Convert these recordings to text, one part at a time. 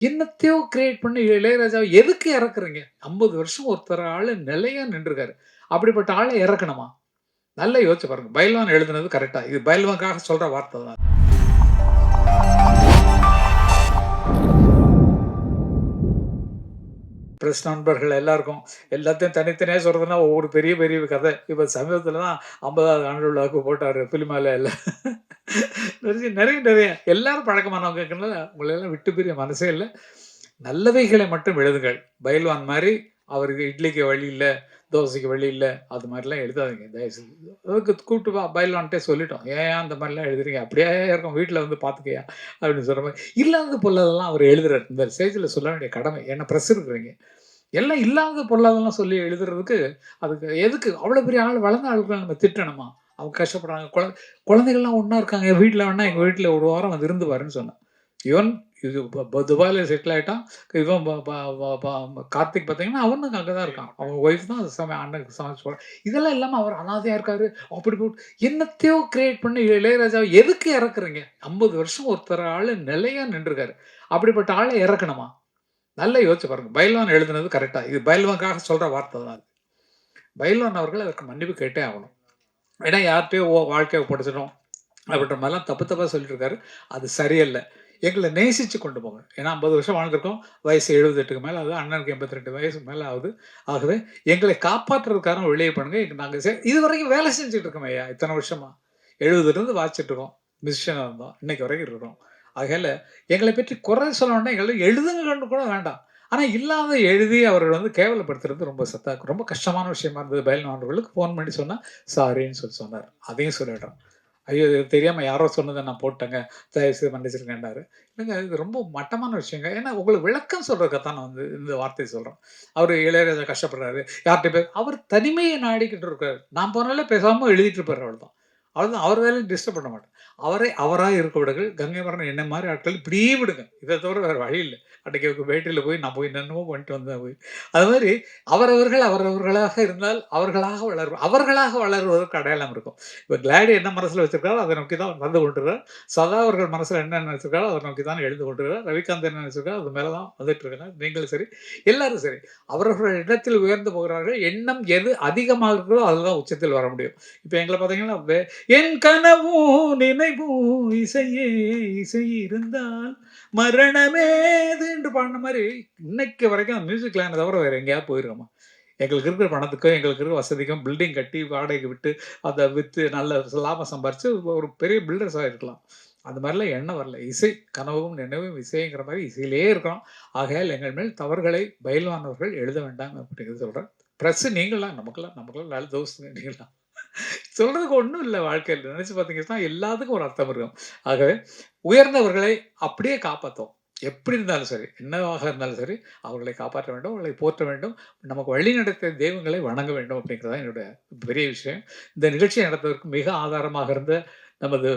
என்னத்தையோ கிரியேட் பண்ணி இளையராஜாவ எதுக்கு இறக்குறீங்க? 50 வருஷம் ஒருத்தர் ஆளு நிலையா நின்றுருக்காரு. அப்படிப்பட்ட ஆள இறக்கணுமா? நல்லா யோசிச்சு பாருங்க. பைல்வான் எழுதுனது கரெக்ட்டா? இது பைல்வான்காக சொல்ற வார்த்தை தான். பிரஸ் நண்பர்கள் எல்லாருக்கும் எல்லாத்தையும் தனித்தனியா சொல்றதுன்னா ஒவ்வொரு பெரிய பெரிய கதை. இப்ப சமீபத்தில தான் 50வது ஆண்டு விழாவுக்கு போட்டாரு பிலிமால எல்லாம். நெறைய எல்லாரும் பழக்கமானவங்க இருக்கனால உங்கள எல்லாம் விட்டு பிரிய மனசே இல்ல. நல்லவைகளை மட்டும் எழுதுங்கள். பைல்வான் மாரி அவருக்கு இட்லிக்கு வழி இல்ல, தோசைக்கு வழி இல்ல. அது மாரிலாம் எழுதாதீங்க தயவு செஞ்சு. அதுக்கு கூப்பிட்டு பைல்வான்ட்டயே சொல்லிட்டோம். "ஏன்யா அந்த மாரிலாம் எழுதுறீங்க? அப்படியே இருக்கும் வீட்ல வந்து பார்த்துக்கயா" அப்படின்னு சொல்ற மாரி. இல்லாதது பொல்லாததெல்லாம் அவர் எழுதுறாரு. இந்த ஸ்டேஜ்ல சொல்ல வேண்டிய கடமை. ஏன்னா பிரஸ் இருக்கிறீங்க. எல்லாம் இல்லாத பொல்லாததெல்லாம் சொல்லி எழுதுறதுக்கு, அதுக்கு எதுக்கு? அவ்வளோ பெரிய ஆள் வளர்ந்த ஆட்கள நம்ம திட்டணுமா? அவங்க கஷ்டப்படுறாங்க. குழந்தைகள்லாம் ஒண்ணா இருக்காங்க. வீட்ல வேணா எங்க வீட்ல 1 வாரம் வந்து இருந்து பாருன்னு சொன்னேன். ஈவன் இது துபாய்ல செட்டில் ஆயிட்டான். இவன் ப ப ப ப கார்த்திக் பார்த்தீங்கன்னா, அவனும் அங்க தான் இருக்கான். அவங்க ஒய்ஃப் தான் அண்ணனுக்கு சமைச்சு போடுறா. இதெல்லாம் இல்லாம அவர் அனாதையா இருக்காரு. அப்படி போட்டு என்னத்தையோ கிரியேட் பண்ணி இளையராஜாவ எதுக்கு இறக்குறீங்க? 50 வருஷம் ஒருத்தர் ஆளு நிலையா நின்றுருக்காரு. அப்படிப்பட்ட ஆள இறக்கணுமா? நல்லா யோசிச்சு பாருங்க. பைல்வான் எழுதுனது கரெக்ட்டா? இது பைல்வான்காக சொல்ற வார்த்தை தான் அது. பைல்வான் அவர்கள் அதற்கு மன்னிப்பு கேட்டே ஆகணும். ஏன்னா யார்ட்டயோ வாழ்க்கைய ஒப்படைச்சிட்டோம். அப்படின்ற மாரிலாம் தப்பு தப்பா சொல்லிட்டு இருக்காரு. அது சரியல்ல. எங்கள நேசிச்சு கொண்டு போங்க. ஏன்னா 50 வருஷம் வாழ்ந்திருக்கோம். வயசு 78க்கு மேல ஆகுது. அண்ணனுக்கு 82 வயசுக்கு மேல ஆகுது. ஆகவே எங்களை காப்பாற்றுறதுக்கான வழிய பண்ணுங்க. நாங்க இதுவரைக்கும் வேலை செஞ்சுட்டு இருக்கோம் ஐயா, இத்தன வருஷமா. 70லிருந்து வாசிச்சுட்டு இருக்கோம். மியூசிஷியனா இருந்தோம். இன்னைக்கு வரைக்கும் இருக்கிறோம். ஆகையால எங்களை பற்றி குறை சொல்ல வேண்டாம். எங்கள எழுதுங்கன்னு கூட வேண்டாம். ஆனா இல்லாத எழுதி அவர்கள் வந்து கேவலப்படுத்துறது ரொம்ப கஷ்டமான விஷயமா இருந்தது. பைல்வான் அவர்களுக்கு ஃபோன் பண்ணி சொன்னா, சாரின்னு சொன்னாரு. அதையும் சொல்லிடுறோம். ஐயோ! இது தெரியாம யாரோ சொன்னத நான் போட்டேங்க. தயவு செய்து மன்னிச்சிருங்கன்னாரு. இல்லங்க இது ரொம்ப மட்டமான விஷயங்க. ஏன்னா உங்களுக்கு விளக்கம் சொல்றதுக்கு தான் நான் வந்து இந்த வார்த்தைய சொல்றேன். அவரு இளையராஜா கஷ்டப்படுறாரு. யார்ட்ட அவர் தனிமைய நாடிக்கிட்டு இருக்காரு. நான் போனாலே பேசாம எழுதிட்டு இருப்பாரு அவ்வளதான். அவ்வளதான். அவர் வேலைய டிஸ்டர்ப் பண்ண மாட்டேன். அவரா இருக்க விடுங்கள். கங்கைமரன் என்ன மாரி ஆட்கள் இப்படியே விடுங்க. இத தவிர வேற வழி இல்ல. அன்னைக்கு பேட்டையில போய் நான் போய் என்னென்னமோ பண்ணிட்டு வந்தேன் போய். அது மாரி அவரவர்களாக இருந்தால் அவர்களாக வளருவதற்கு அடையாளம் இருக்கும். இப்ப கிளாடி என்ன மனசுல வச்சிருக்காரோ, அத நோக்கி தான் வந்து கொண்டிருக்கிறார். சதா அவர்கள் மனசுல என்ன நெனச்சிருக்காரோ, அத நோக்கி தான் எழுந்து கொண்டிருக்கிறார். ரவிகாந்த் என்ன நெனச்சிருக்காரோ, அது மேல தான் வந்துட்டு இருக்கிறார். நீங்களும் சரி, எல்லாரும் சரி. அவரவர்கள் இடத்தில் உயர்ந்து போகிறார்கள். எண்ணம் எது அதிகமாக இருக்கிறதோ, அதுதான் உச்சத்தில் வர முடியும். இப்ப எங்கள பார்த்தீங்கன்னா, என் கனவும் நினைவும் இசையே இசை இருந்தால் மரணமேது என்று பாடுன மாரி, இன்னைக்கு வரைக்கும் அந்த மியூசிக் லைன தவிர வேற எங்கேயாவது போயிருக்கோமா? எங்களுக்கு இருக்கிற பணத்துக்கும், எங்களுக்கு இருக்கிற வசதிக்கும் பில்டிங் கட்டி வாடகைக்கு விட்டு, அத வித்து நல்ல லாபம் சம்பாரிச்சு ஒரு பெரிய பில்டர்ஸா இருக்கலாம். அந்த மாரிலாம் எண்ணம் வரல. இசை கனவும் நினைவும் இசைங்கிற மாரி இசையிலேயே இருக்கிறோம். ஆகையால் எங்கள் மேல் தவறுகளை பயில்வான் அவர்கள் எழுத வேண்டாம் அப்படிங்கிறத சொல்றேன். பிரஸ் நீங்கலாம் நமக்கெல்லாம் நல்ல தோஸ்துங்க நீங்கலாம். சொல்றதுக்கு ஒண்ணும் இல்ல வாழ்க்கையில. நினைச்சு பார்த்தீங்கன்னா, எல்லாத்துக்கும் ஒரு அர்த்தம் இருக்கும். ஆகவே உயர்ந்தவர்களை அப்படியே காப்பாத்துவோம். எப்படி இருந்தாலும் சரி, என்னவாக இருந்தாலும் சரி, அவர்களை காப்பாற்ற வேண்டும், அவர்களை போற்ற வேண்டும். நமக்கு வழி நடத்திய தெய்வங்களை வணங்க வேண்டும் அப்படிங்கிறது தான் என்னுடைய பெரிய விஷயம். இந்த நிகழ்ச்சியை நடத்துவதற்கு மிக ஆதாரமாக இருந்த நமது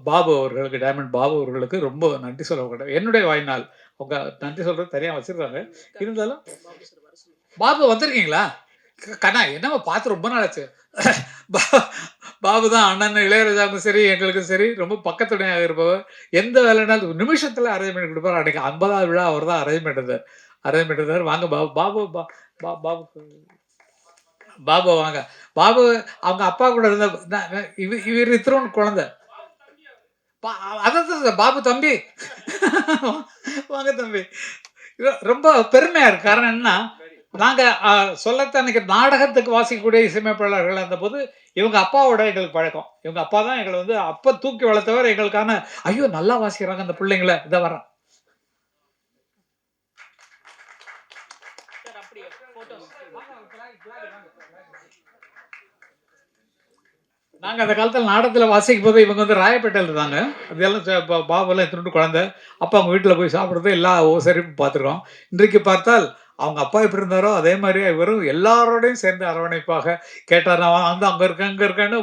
பாபு அவர்களுக்கு, டைமண்ட் பாபு அவர்களுக்கு ரொம்ப நன்றி சொல்ல வேண்டும். என்னுடைய வாயினால். அவங்க நன்றி சொல்றது தனியா வச்சிருக்காங்க. இருந்தாலும் பாபு வந்திருக்கீங்களா? கண்ணா என்னம்மா பார்த்து ரொம்ப நாள் ஆச்சு. பா பாபு தான் அண்ணன் இளையராஜாவுக்கும் சரி, எங்களுக்கும் சரி ரொம்ப பக்கத்துணையாக இருப்பவர். எந்த வேலைனாலும் நிமிஷத்துல அரேஞ்ச் பண்ணி குடுப்பாரு. அன்னைக்கு 50வது விழா அவர் தான் அரேஞ்ச் பண்ணியிருந்தாரு. வாங்க பாபு. பாபு பா பா பாபு பாபு வாங்க. பாபு அவங்க அப்பா கூட இருந்த ந ந இவரு இத்துணூண்டு குழந்தை. பா அதான் பாபு தம்பி. வாங்க தம்பி. ரொம்ப பெருமையா இருக்கு. காரணம் என்னன்னா, நாங்க சொல்லத்தான் அன்னைக்கு நாடகத்துக்கு வாசிக்கக்கூடிய இசையமைப்பாளர்கள் இருந்தபோது, இவங்க அப்பாவோட எங்களுக்கு பழக்கம். இவங்க அப்பா தான் எங்கள வந்து அப்ப தூக்கி வளர்த்தவர். எங்களுக்கான ஐயோ! நல்லா வாசிக்கிறாங்க அந்த புள்ளைங்கள. இதோ வரேன். நாங்க அந்த காலத்துல நாடகத்துல வாசிக்கும்போது இவங்க வந்து ராயப்பேட்டையில இருந்தாங்க. அதெல்லாம் பாபுலாம் இத்துணூண்டு குழந்தை. அப்ப அவங்க வீட்ல போய் சாப்பிடுறது எல்லா உபசரிப்பும் பார்த்துருக்கோம். இன்றைக்கு பார்த்தால் அவங்க அப்பா எப்படி இருந்தாரோ, அதே மாரியே இவரும் எல்லாரோடையும் சேர்ந்து அரவணைப்பாக கேட்டா நான் வந்து அங்க இருக்கேன், இங்க இருக்கேன்னு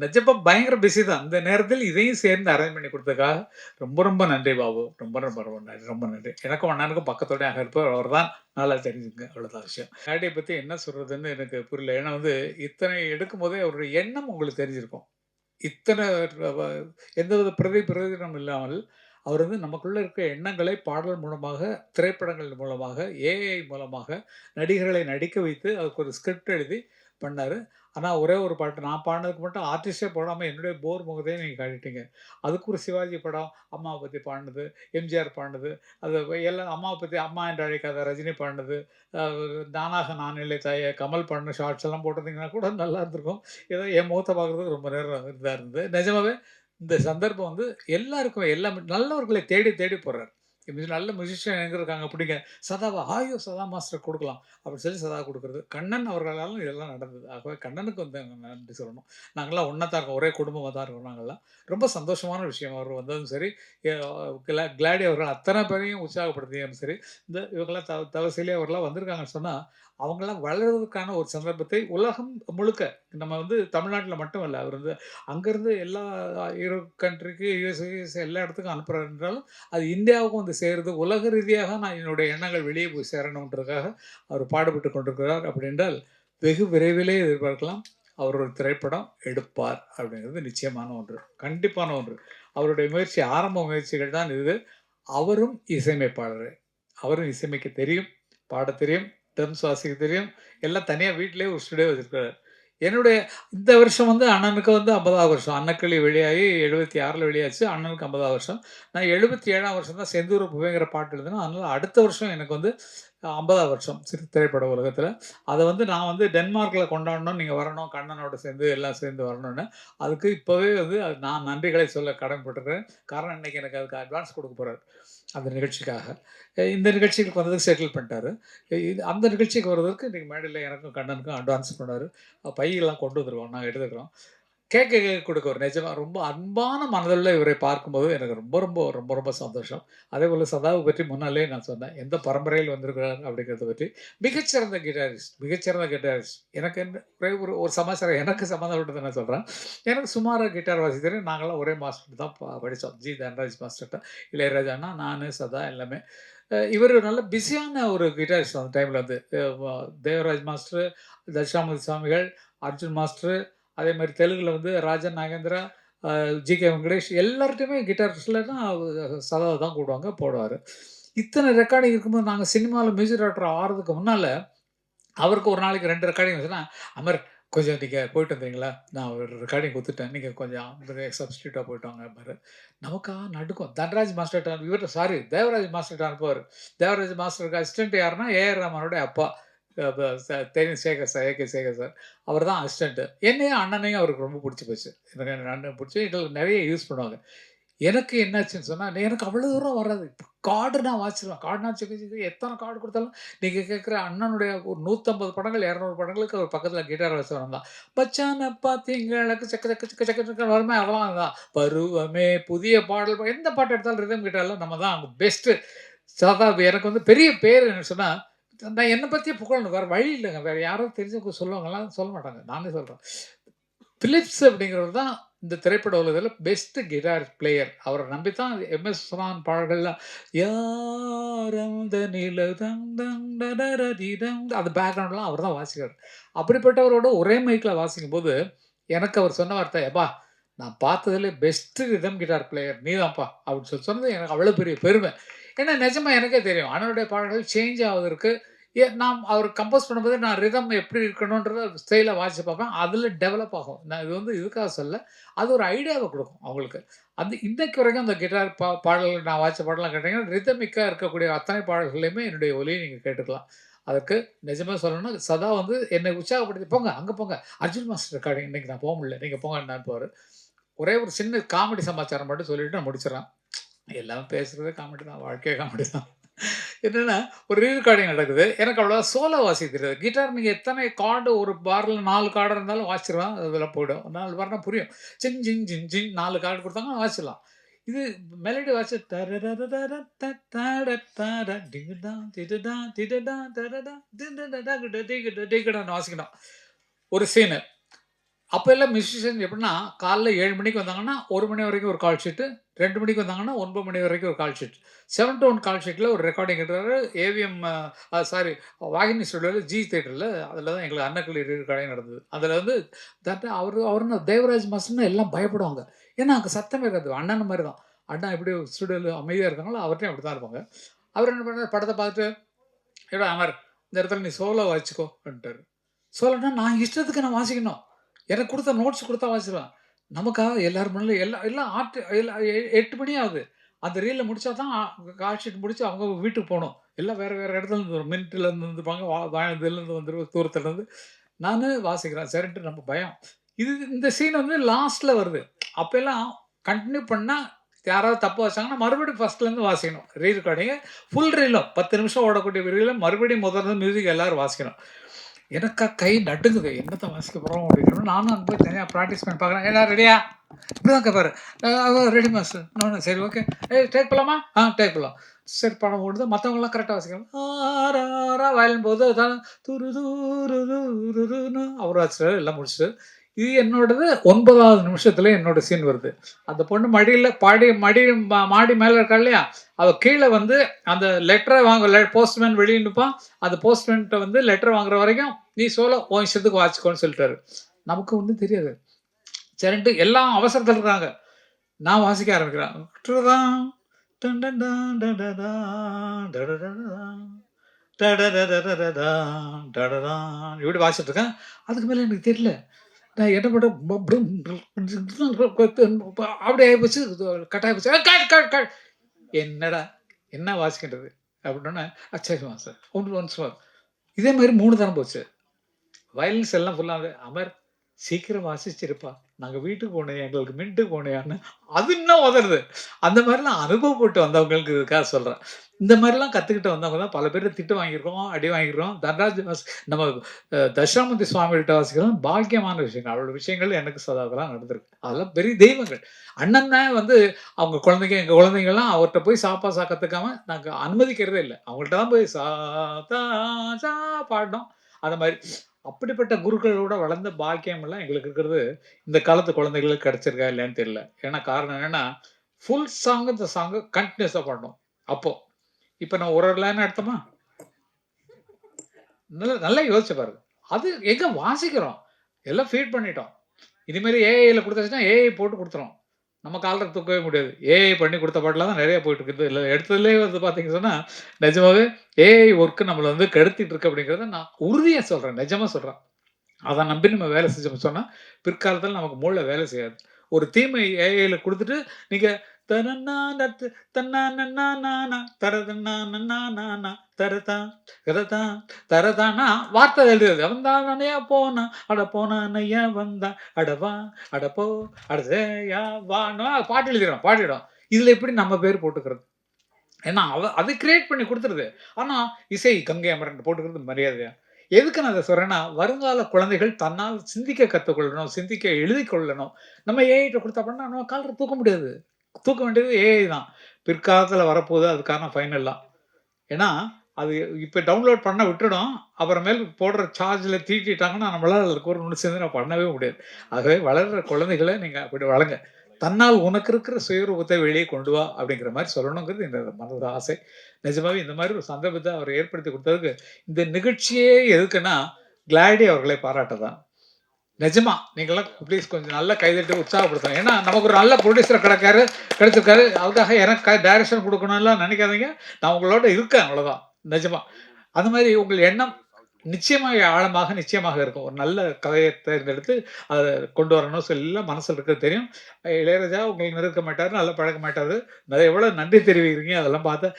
நிஜமா பயங்கர பிஸி தான். அந்த நேரத்தில் இதையும் சேர்ந்து அரேஞ்ச் பண்ணி குடுத்ததுக்காக ரொம்ப ரொம்ப நன்றி பாபு. ரொம்ப ரொம்ப ரொம்ப நன்றி. ரொம்ப நன்றி. எனக்கும் அண்ணனுக்கும் பக்கத்துணையாக இருப்பவர் அவர்தான். நல்லா தெரிஞ்சுக்கங்க. அவ்வளோதான் விஷயம். மேடைய பத்தி என்ன சொல்றதுன்னு எனக்கு புரியல. ஏன்னா வந்து இத்தனை எடுக்கும்போதே அவருடைய எண்ணம் உங்களுக்கு தெரிஞ்சிருக்கும். இத்தனை வ எந்தவித பிரயோஜனம் இல்லாமல், அவர் வந்து நமக்குள்ள இருக்க எண்ணங்களை பாடல் மூலமாக, திரைப்படங்கள் மூலமாக, ஏஐ மூலமாக நடிகர்களை நடிக்க வைத்து, அதுக்கு ஒரு ஸ்கிரிப்ட் எழுதி பண்ணாரு. ஆனா, ஒரே ஒரு பாட்டு நான் பாடுனதுக்கு மட்டும் ஆர்டிஸ்ட்டே போடாம என்னுடைய போர் முகத்தையே நீங்க காட்டிட்டீங்க. அதுக்கு ஒரு சிவாஜி படம், அம்மாவ பத்தி பாடுனது, எம்ஜிஆர் பாடுனது, அது எல்லாம் அம்மாவ பத்தி அம்மா என்று அழைக்காத ரஜினி பாடுனது, அ நானாக நான் இல்லை தாயே கமல் பாடுன ஷார்ட்ஸ் எல்லாம் போட்டிருந்தீங்கன்னா கூட நல்லா இருந்திருக்கும். ஏதோ என் முகத்த பார்க்குறதுக்கு ரொம்ப நேரம் இதா இருந்தது. நிஜமாவே இந்த சந்தர்ப்பம் வந்து எல்லாருக்கும் எல்லாமே நல்லவர்களை தேடி தேடி போறாரு. நல்ல மியூசிஷியன் எங்க இருக்காங்க பிடிங்க. சதாவா? "ஐயோ! சதா மாஸ்டர் குடுக்கலாம்." அப்படின்னு சொல்லி சதா குடுக்குறது. கண்ணன் அவர்களாலும் இதெல்லாம் நடந்தது. ஆகவே கண்ணனுக்கு வந்து நன்றி சொல்லணும். நாங்கலாம் ஒண்ணா தான் இருக்கோம். ஒரே குடும்பமா தான் இருக்கோம் நாங்கலாம். ரொம்ப சந்தோஷமான விஷயம். அவர் வந்ததும் சரி, எ கிளாடி அவர்கள் அத்தன பேரையும் உற்சாகப்படுத்தியும் சரி, இந்த இவங்கலாம் தவசீலி அவர்கள்லாம் வந்திருக்காங்கன்னு சொன்னா, அவங்கலாம் வளர்வதற்கான ஒரு சந்தர்ப்பத்தை உலகம் முழுக்க நம்ம வந்து தமிழ்நாட்ல மட்டும் இல்ல. அவர் வந்து அங்கருந்து எல்லா யூரோப் கண்ட்ரிக்கு, யுஎஸ் எல்லா இடத்துக்கும் அனுப்புறாரு என்றாலும், அது இந்தியாவுக்கும் வந்து சேருது. உலக ரீதியாக நான் என்னுடைய எண்ணங்கள் வெளியே போய் சேரணுன்றதுக்காக அவர் பாடுபட்டுக் கொண்டிருக்கிறார். அப்படி என்றால், வெகு விரைவிலே எதிர்பார்க்கலாம். அவர் ஒரு திரைப்படம் எடுப்பார் அப்படிங்கிறது நிச்சயமான ஒன்று. கண்டிப்பான ஒன்று. அவருடைய முயற்சி ஆரம்ப முயற்சிகள் தான் இது. அவரும் இசையமைப்பாளரு. அவரும் இசையமைக்க தெரியும், பாடத் தெரியும், ட்ரம்ஸ் வாசிக்க தெரியும். எல்லாம் தனியா வீட்டிலேயே ஒரு ஸ்டுடியோ வச்சிருக்காரு. என்னுடைய இந்த வருஷம் வந்து அண்ணனுக்கு வந்து 50வது வருஷம். அன்னக்கிளி வெளியாகி 76ல வெளியாச்சு. அண்ணனுக்கு 50வது வருஷம். நான் 77ஆம் வருஷம் தான் செந்தூர பூவேங்கிற பாட்டு எழுதினேன். அதனால அடுத்த வருஷம் எனக்கு வந்து 50வது வருஷம் திரைப்பட உலகத்தில. அத வந்து நான் வந்து டென்மார்க்ல கொண்டாடணும். நீங்க வரணும். கண்ணனோட சேர்ந்து எல்லாம் சேர்ந்து வரணும்னு. அதுக்கு இப்பவே வந்து நான் நன்றிகளை சொல்ல கடமைப்பட்டுருக்கிறேன். காரணம் இன்னைக்கு எனக்கு அதுக்கு அட்வான்ஸ் குடுக்க போறாரு. அந்த நிகழ்ச்சிக்காக. இந்த நிகழ்ச்சிக்கு வந்ததுக்கு செட்டில் பண்ணிட்டாரு. அந்த நிகழ்ச்சிக்கு வருவதற்கு இன்னைக்கு மேடையில எனக்கும் கண்ணனுக்கும் அட்வான்ஸ் பண்ணாரு. பையெல்லாம் கொண்டு வந்துருவோம். நாங்க எடுத்துக்கிறோம். கேட்க கேட்க கொடுக்குவார். நிஜமா ரொம்ப அன்பான மனதுள்ள இவரை பார்க்கும்போது எனக்கு ரொம்ப ரொம்ப ரொம்ப ரொம்ப சந்தோஷம். அதேபோல சதாவை பற்றி முன்னாலே நான் சொன்னேன். எந்த பரம்பரையில் வந்திருக்கிறார் அப்படிங்கிறத பற்றி. மிகச்சிறந்த கிட்டாரிஸ்ட் மிகச்சிறந்த கிட்டாரிஸ்ட். எனக்கு ஒரே ஒரு ஒரு சமாச்சாரம் எனக்கு சம்மந்தப்பட்டத நான் சொல்றேன். எனக்கு சுமாரா கிட்டார் வாசிக்க தெரியும். நாங்கலாம் ஒரே மாஸ்டர் தான் படிச்சோம். ஜி. தனராஜ் மாஸ்டர்ட்ட. இளையராஜா அண்ணா, நானு, சதா எல்லாமே. இவரு நல்ல பிஸியான ஒரு கிட்டாரிஸ்ட் அந்த டைம்ல வந்து. தேவராஜ் மாஸ்டர், தட்சிணாமூர்த்தி சுவாமிகள், அர்ஜுன் மாஸ்டர் அதே மாரி தெலுங்குல வந்து ராஜன் நாகேந்திரா, ஜி.கே. வெங்கடேஷ் எல்லார்ட்டயுமே கிட்டாரிஸ்ட்லனா சதாவ தான் கூப்பிடுவாங்க, போடுவாரு. இத்தன ரெக்கார்டிங் இருக்கும்போது நாங்க சினிமால மியூசிக் டைரக்டர் ஆறதுக்கு முன்னால, அவருக்கு ஒரு நாளைக்கு 2 ரெக்கார்டிங் வந்துச்சுன்னா, "அமர் கொஞ்சம் நீங்க போயிட்டு வந்தீங்களா? நான் ஒரு ரெக்கார்டிங் குடுத்துட்டேன். நீங்க கொஞ்சம் சப்ஸ்டிடியூட்டா போயிட்டு வாங்கம்பாரு." நமக்கா நடுக்கம். தன்ராஜ் மாஸ்டர்ட்ட இவர்ட்ட சாரி தேவராஜ் மாஸ்டர்ட்ட அனுப்புவாரு. தேவராஜ் மாஸ்டருக்கு அசிஸ்டன்ட் யாருன்னா, ஏ.ஆர். ரஹ்மானுடைய அப்பா. அ ப ச தெரியும் Sekar sir, A K. Sekar sir. அவர் தான் அசிஸ்டன்ட். என்னையும் அண்ணனையும் அவருக்கு ரொம்ப புடிச்சு போச்சு. எனக்கு என் அண்ணன புடிச்சு எங்களுக்கு நெறைய யூஸ் பண்ணுவாங்க. எனக்கு என்னாச்சுன்னு சொன்னா, எனக்கு அவ்வளோ தூரம் வராது. கார்டு நான் வாசிச்சுருவேன். கார்டுனா எத்தன கார்டு குடுத்தாலும், நீங்க கேட்கிற அண்ணனுடைய ஒரு 150 படங்கள், 200 படங்களுக்கு அவர் பக்கத்துல கிட்டார் வாசிச்சவன் தான். "மச்சான பாத்தீங்களா சக்க சக்க சக்க சக்க சக்கன்னு வருமே அதெல்லாம் தான். பருவமே புதிய பாடல் எந்த பாட்டு எடுத்தாலும் ரிதம் கிட்டார்ல நம்ம தான் பெஸ்ட்டு. எனக்கு வந்து பெரிய பேரு என்ன சொன்னா, நான் என்ன பத்தியே புகழணும். வேற வழி இல்லங்க. வேற யாரோ தெரிஞ்சவங்க சொல்லுவாங்களா? சொல்ல மாட்டாங்க. நானே சொல்றேன். பிலிப்ஸ் அப்படிங்கிறவர் தான் இந்த திரைப்பட உலகத்தில பெஸ்ட் கிட்டார் பிளேயர். அவர நம்பி தான் எம்.எஸ். விஸ்வநாதன் பாடல்கள்லாம் யார் அந்த நிலவு தங் தங் டடரடிடம் அந்த பேக்கிரவுண்ட்லாம் அவர் தான் வாசிக்கிறார். அப்படிப்பட்டவரோட ஒரே மைக்ல வாசிக்கும்போது, எனக்கு அவர் சொன்ன வார்த்தை, "எப்பா நான் பார்த்ததிலே பெஸ்ட் ரிதம் கிட்டார் பிளேயர் நீ தான்ப்பா" அப்படின்னு சொன்னது எனக்கு அவ்வளோ பெரிய பெருமை. ஏன்னா நிஜமா எனக்கே தெரியும். அண்ணனுடைய பாடல்கள் சேஞ்ச் ஆவதற்கு நாம் அவர் கம்போஸ் பண்ணும்போது நான் ரிதம் எப்படி இருக்கணுன்றத ஸ்டைலா வாசிச்சு பார்ப்பேன். அதில டெவலப் ஆகும். நான் இது வந்து இதுக்காக சொல்லல. அது ஒரு ஐடியாவ குடுக்கும் அவங்களுக்கு. அந்த இன்னைக்கு வரைக்கும் அந்த கிட்டார் பாடல்கள் நான் வாசிச்ச பாடல்லாம் கேட்டீங்கன்னா, ரிதமிக்கா இருக்கக்கூடிய அத்தனை பாடல்களையுமே என்னுடைய ஒலிய நீங்க கேட்டுக்கலாம். அதற்கு நிஜமா சொல்லணும்னா, சதா வந்து என்னை உற்சாகப்படுத்தி, "போங்க, அங்க போங்க. அர்ஜுன் மாஸ்டர் ரெக்கார்டிங் இன்னைக்கு நான் போ முடியல. நீங்க போங்கன்னு" அனுப்புவாரு. ஒரே ஒரு சின்ன காமெடி சமாச்சாரம் மட்டும் சொல்லிட்டு நான் முடிச்சுர்றேன். எல்லாமே பேசுறதே காமெடி தான். வாழ்க்கையே காமெடி தான். என்னன்னா, ஒரு ரெக்கார்டிங் நடக்குது. எனக்கு அவ்வளவா சோலோ வாசிக்க தெரியாது. கிட்டார் நீங்க எத்தனை கார்டு ஒரு பார்ல 4 கார்டு இருந்தாலும் வாசிச்சுருவேன். அதெல்லாம் போயிடும். 4 பார்னா புரியும். சிங் ஜிங் ஜிங் ஜிங் 4 கார்டு குடுத்தாங்கன்னா வாசிச்சுடலாம். இது மெலோடி வாசிச்சு தரரரரர தத்தாட தாட டிங்குடா டிடுடா டிடுடா தடடா டிடுடடா குடு டிகுடு டிகுடான்னு வாசிக்கணும். ஒரு சீனு. அப்ப எல்லாம் மியூசிஷியன் எப்படின்னா, காலைல 7 மணிக்கு வந்தாங்கன்னா, 1 மணி வரைக்கும் ஒரு கால் ஷீட்டு. 2 மணிக்கு வந்தாங்கன்னா, 9 மணி வரைக்கும் ஒரு கால் ஷீட். 7 டூ 1 கால் ஷீட்ல ஒரு ரெக்கார்டிங் எடுக்குறாரு. ஏவிஎம் சாரி வாகினி ஸ்டுடியோல ஜி தியேட்டர்ல அதில தான் எங்களுக்கு அன்னக்கிளி ரெக்கார்டிங் நடந்தது. அதில வந்து அவருன்னா தேவராஜ் மாஸ்டர்ன்னா எல்லாம் பயப்படுவாங்க. ஏன்னா, அங்க சத்தமே இருக்காது. அண்ணன் மாரி தான். அண்ணா எப்படி ஸ்டுடியோவில் அமைதியாக இருக்காங்களோ அவர்கிட்டையும் அப்படி தான் இருப்பாங்க. அவர் என்ன பண்ணார், படத்தை பார்த்துட்டு, "ஏடா அமர், இந்த இடத்துல நீ சோலோ வாசிச்சுக்கோ" அப்படின்ட்டாரு. சோலோன்னா நான் இஷ்டத்துக்கு நான் வாசிக்கணும். எனக்கு கொடுத்த நோட்ஸ் கொடுத்தா வாசிச்சுருவேன். நமக்காக எல்லாரும் முன்னாடி எல்லாம் எல்லாம் எல்லாம் 8 மணி ஆகுது. அந்த ரீல முடிச்சா தான் கால் ஷீட் முடிச்சு அவங்க வீட்டுக்கு போணும். எல்லாம் வேற வேற இடத்துல இருந்து வரும். மின்ட்லேருந்து வந்துருப்பாங்க, இதுலேருந்து வந்துரு தூரத்துலேருந்து. நானு வாசிக்கிறேன். சரின்ட்டு நம்ம பயம். இந்த சீன் வந்து லாஸ்ட்ல வருது. அப்பல்லாம் கன்டின்யூ பண்ணா யாராவது தப்பா வச்சாங்கன்னா, மறுபடியும் ஃபர்ஸ்ட்லேருந்து வாசிக்கணும். ரீ ரெக்கார்டிங் ஃபுல் ரீலும் 10 நிமிஷம் ஓடக்கூடிய ரீல மறுபடியும் முதல்ல மியூசிக் எல்லாரும் வாசிக்கணும். எனக்கா கை நடுங்குது. என்னத்த வாசிக்க போறோம் அப்படின்னு நானும் அங்க போய் தனியா பிராக்டிஸ் பண்ணி பார்க்குறேன். "ஏடா ரெடியா?" இப்படிதான் கேட்பாரு. "Ready master." நானும் சரி ஓகே. டேக் போலாமா?" டேக் போலாம்." சரி படம் ஓடுது. மத்தவங்கலாம் கரெக்ட்டா வாசிக்கிறாங்க. வயலின் போது அதான் துரு தூரு தூருன்னு அவரு வாசிச்சாரு. எல்லாம் முடிச்சுட்டு. இது என்னோடது 9வது நிமிஷத்துல என்னோட சீன் வருது. அந்த பொண்ணு மடியில மாடி மேல இருக்கா இல்லையா? அவ கீழ வந்து அந்த லெட்டர போஸ்ட்மேன் வெளிய நிப்பான். அந்த போஸ்ட்மேன்ட்ட வந்து லெட்டர் வாங்குற வரைக்கும் நீ சோலோ உன் இஷ்டத்துக்கு வாசிச்சுக்கோன்னு சொல்லிட்டாரு. நமக்கு ஒண்ணும் தெரியாது. சரின்ட்டு எல்லாம் அவசரத்துல இருக்காங்க. நான் வாசிக்க ஆரம்பிக்கிறேன். டுடுடான், டன்டன்டான், டடடான், டடடடடான், டடடடடடடான், டடடான் இப்படி வாசிச்சுட்டு இருக்கேன். அதுக்கு மேல எனக்கு தெரியல. நான் என்ன பண்ணேன், அப்படி ஆயிப்போச்சு. கட் ஆயிப்போச்சு. கட் கட் கட் என்னடா என்ன வாசிக்கின்றது அப்படின்னோடனே, சரி மாஸ்டர் ஒன்ஸ் மோர். இதே மாதிரி 3 தரம் போச்சு. வயலின்ஸ் எல்லாம் ஃபுல்லா அமர் சீக்கிரம் வாசிச்சிருப்பா. நாங்க வீட்டுக்கு போகணும், எங்களுக்கு மின்ட்டுக்கு போகணும்யான்னு அது இன்னும் உதறுது. அந்த மாதிரிலாம் அனுபவப்பட்டு வந்தவங்களுக்கு இதுக்காக சொல்றேன். இந்த மாதிரிலாம் கத்துக்கிட்டு வந்தவங்க தான் பல பேர் திட்டு வாங்கியிருக்கோம், அடி வாங்கியிருக்கோம். நம்ம தட்சிணாமூர்த்தி சுவாமிகிட்ட வாசிக்கிறோம் பாக்கியமான விஷயங்கள். அவரோட விஷயங்கள் எனக்கு அதெல்லாம் நடந்திருக்கு. அதெல்லாம் பெரிய தெய்வங்கள். அண்ணன் தான் வந்து அவங்க குழந்தைங்க, எங்க குழந்தைங்கலாம் அவர்ட்ட போய் கத்துக்காம நாங்க அனுமதிக்கிறதே இல்ல. அவங்கள்ட்ட தான் போய் சா தா சா பாடினோம். அந்த மாரி. அப்படிப்பட்ட குருக்களோட வளர்ந்த பாக்கியம் எல்லாம் எங்களுக்கு இருக்கிறது, இந்த காலத்து குழந்தைகளுக்கு கிடைச்சிருக்கா இல்லையான்னு தெரியல. ஏன்னா காரணம் என்னன்னா, ஃபுல் சாங் இந்த சாங் கன்டினியூஸா பாடணும். அப்போ. இப்ப நான் ஒரு லைன் எடுத்தோமா? நல்லா நல்லா யோசிச்சு பாருங்க. அது எங்க வாசிக்கிறோம். எல்லாம் ஃபீட் பண்ணிட்டோம். இனிமேல் ஏஐல குடுத்தாச்சுன்னா, ஏஐ போட்டு குடுத்துரும். நம்ம காலர தூக்கவே முடியாது. ஏஐ பண்ணி குடுத்த பாட்டுலாம் தான் நெறைய போயிட்டு இருக்குது. இல்ல எடுத்ததுலயே வந்து பார்த்தீங்கன்னு சொன்னா, நிஜமாவே ஏஐ ஒர்க் நம்மள வந்து கெடுத்துட்டு இருக்கு அப்படிங்கிறத நான் உறுதியா சொல்றேன். நிஜமா சொல்றேன். அத நம்பி நம்ம வேலை செஞ்சோம்னு சொன்னா, பிற்காலத்துல நமக்கு மூளை வேலை செய்யாது. ஒரு தீமை ஏஐல குடுத்துட்டு, நீங்க தனனானத்து தன்னானன்னானானா தரதன்னானன்னானானா தரதா கரதா தரதான்னா வார்த்தை எழுதுறது. "அவன் தானயா போனான், அட போனானையா வந்தான், அட வா, அட போ, அட சேயா வான்னு" பாட்டு எழுதிரும், பாடிடும். இதுல எப்படி நம்ம பேர் போட்டுக்கிறது? ஏன்னா, அது கிரியேட் பண்ணி குடுத்துருது. ஆனா, இசை கங்கை அமரன் போட்டுக்கிறது மரியாதையா? எதுக்கு நான் அத சொல்றேன்னா, வருங்கால குழந்தைகள் தன்னால் சிந்திக்க கத்துக்கொள்ளணும், சிந்திக்க எழுதிக் கொள்ளணும். நம்ம ஏஐட்ட குடுத்தா பண்ணா நம்ம காலர தூக்க முடியாது. தூக்க வேண்டியது ஏஐ தான். பிற்காலத்துல வரப்போது அதுக்கான ஃபைனல்லாம். ஏன்னா, அது இப்ப டவுன்லோட் பண்ண விட்டுடும். அப்புறமேல் போடுற சார்ஜ்ல தீட்டிட்டாங்கன்னா, நம்மளால அதுக்கு ஒரு ஒண்ணு சேர்ந்து நான் பண்ணவே முடியாது. ஆகவே வளர்ற குழந்தைகள நீங்க அப்படி வளங்க. தன்னால் உனக்கு இருக்கிற சுயரூபத்தை வெளியே கொண்டு வா அப்படிங்கிற மாரி சொல்லணுங்கிறது என்னோட மனதோட ஆசை. நிஜமாவே இந்த மாரி ஒரு சந்தர்ப்பத்த அவர் ஏற்படுத்தி குடுத்ததுக்கு, இந்த நிகழ்ச்சியே எதுக்குன்னா, கிளாடி அவர்களை பாராட்ட தான். நிஜமா. நீங்கலாம் ப்ளீஸ் கொஞ்சம் நல்லா கைதட்டி உற்சாகப்படுத்தணும். ஏன்னா, நமக்கு ஒரு நல்ல புரொடியூசர் கிடைச்சிருக்காரு. அதுக்காக எனக்கு டைரக்ஷன் குடுக்கணும்லாம் நெனைக்காதீங்க. நான் உங்களோட இருக்கேன் அவ்வளோதான். நிஜமா. அந்த மாரி உங்கள் எண்ணம் நிச்சயமாக ஆழமாக, நிச்சயமாக இருக்கும். ஒரு நல்ல கதைய தேர்ந்தெடுத்து அத கொண்டு வரணும் சொல்லலாம் மனசுல இருக்கிறது தெரியும். இளையராஜா உங்கள நெருக்க மாட்டாரு, நல்லா பழக்க மாட்டாரு. எவ்வளவு நன்றி தெரிவிக்கிறீங்க அதெல்லாம் பார்த்தேன்.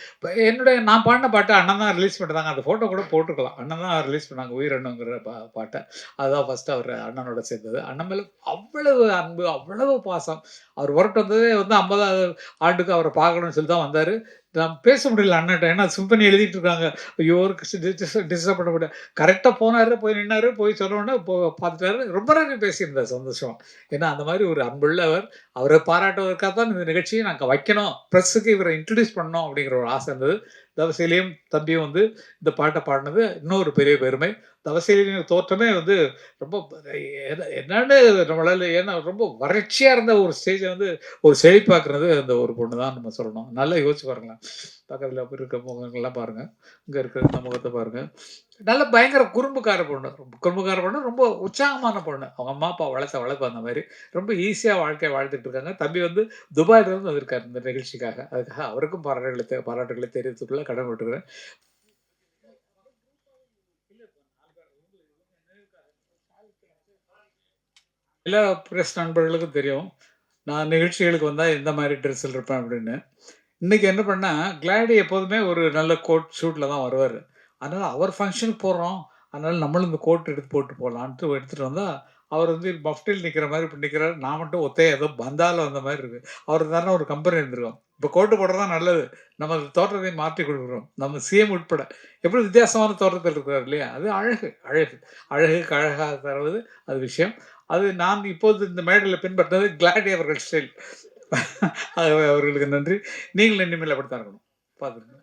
நான் பாடுன பாட்ட அண்ணன் தான் ரிலீஸ் பண்ணாங்க. அந்த ஃபோட்டோ கூட போட்டுருக்கலாம். அண்ணன் தான் ரிலீஸ் பண்ணாங்க. உயிரென்னுங்கிற பாட்ட. அதுதான் ஃபர்ஸ்ட்டு அவரு அண்ணனோட சேர்ந்தது. அண்ணன் மேல அவ்வளவு அன்பு, அவ்வளவு பாசம். அவர் ஒர்க் வந்ததே வந்து 50வது ஆண்டுக்கு அவர பார்க்கணும்னு சொல்லி தான் வந்தாரு. நான் பேச முடியல அண்ணன்ட்ட. ஏன்னா சிம்பனி எழுதிட்டு இருக்காங்க. ஐயோ! டிஸ்டர்ப் பண்ண முடியாது. கரெக்ட்டா போனாரு, போய் நின்னாரு, போய் சொன்னோனே பார்த்துட்டாரு. ரொம்ப நேரம் பேசியிருந்தார் சந்தோஷமா. ஏன்னா அந்த மாரி ஒரு அன்புள்ளவர். அவர பாராட்டுவதற்காக தான் இந்த நிகழ்ச்சிய நாங்க வைக்கணும். பிரஸ்ஸுக்கு இவர இன்ட்ரோடியூஸ் பண்ணணும் அப்படிங்கிற ஒரு ஆசை இருந்தது. தவசீலியும் தம்பியும் வந்து இந்த பாட்ட பாடுனது இன்னொரு பெரிய பெருமை. தவசீலின் தோற்றமே வந்து ரொம்ப என்னன்னு நம்மளால ஏன்னா ரொம்ப வறட்சியா இருந்த ஒரு ஸ்டேஜ வந்து ஒரு செழிப்பாக்குனது அந்த ஒரு பொண்ணு தான் நம்ம சொல்லணும். நல்லா யோசிச்சு பாருங்களேன். பக்கத்துல இருக்க முகங்கள்லாம் பாருங்க. இங்க இருக்கிற இந்த முகத்த பாருங்க. நல்ல பயங்கர குறும்புக்கார பொண்ணு. ரொம்ப குறும்புக்கார பொண்ணு, ரொம்ப உற்சாகமான பொண்ணு. அவங்க அம்மா, அப்பா வளர்த்த வளர்ப்பு அந்த மாரி. ரொம்ப ஈஸியா வாழ்க்கைய வாழ்ந்துட்டு இருக்காங்க. தம்பி வந்து துபாய்லருந்து வந்திருக்காரு இந்த நிகழ்ச்சிக்காக. அதுக்காக அவருக்கும் பாராட்டுகளை தெரிவித்துக் கொள்ள கடமைப்பட்டுக்கிறேன். எல்லா பிரஸ் நண்பர்களுக்கும் தெரியும். நான் நிகழ்ச்சிகளுக்கு வந்தா எந்த மாரி ட்ரெஸ்ஸில இருப்பேன் அப்படின்னு. இன்னைக்கு என்ன பண்ணேன், கிளாடி எப்போதுமே ஒரு நல்ல கோட், ஷூட்ல தான் வருவாரு. அதனால அவர் ஃபங்ஷனுக்கு போறோம். அதனால நம்மளும் இந்த கோட் எடுத்து போட்டு போலான்ட்டு எடுத்துட்டு வந்தா, அவர் வந்து மஃப்டில நிக்கிற மாரி இப்படி நிக்கிறாரு. நான் மட்டும் ஒத்தையா ஏதோ பந்தால வந்த மாரி இருக்கு. அவர் இருந்தாருன்னா ஒரு கம்பெனி இருந்திருக்கும். இப்ப கோட் போடுறது தான் நல்லது. நம்ம தோற்றத்தை மாற்றிக் கொடுக்கிறோம். நம்ம சிஎம் உட்பட. எப்படி வித்தியாசமான தோற்றத்தில் இருக்கிறார் இல்லையா? அது அழகு, அழகு. அழகுக்கு அழகாக தருவது அது விஷயம். அது நான் இப்போது இந்த மேடையில பின்பற்றது கிளாடி அவர்கள் ஸ்டைல். ஆகவே அவர்களுக்கு நன்றி. நீங்களும் இனிமேல் அப்படித்தான் இருக்கணும். பார்த்துக்கங்க.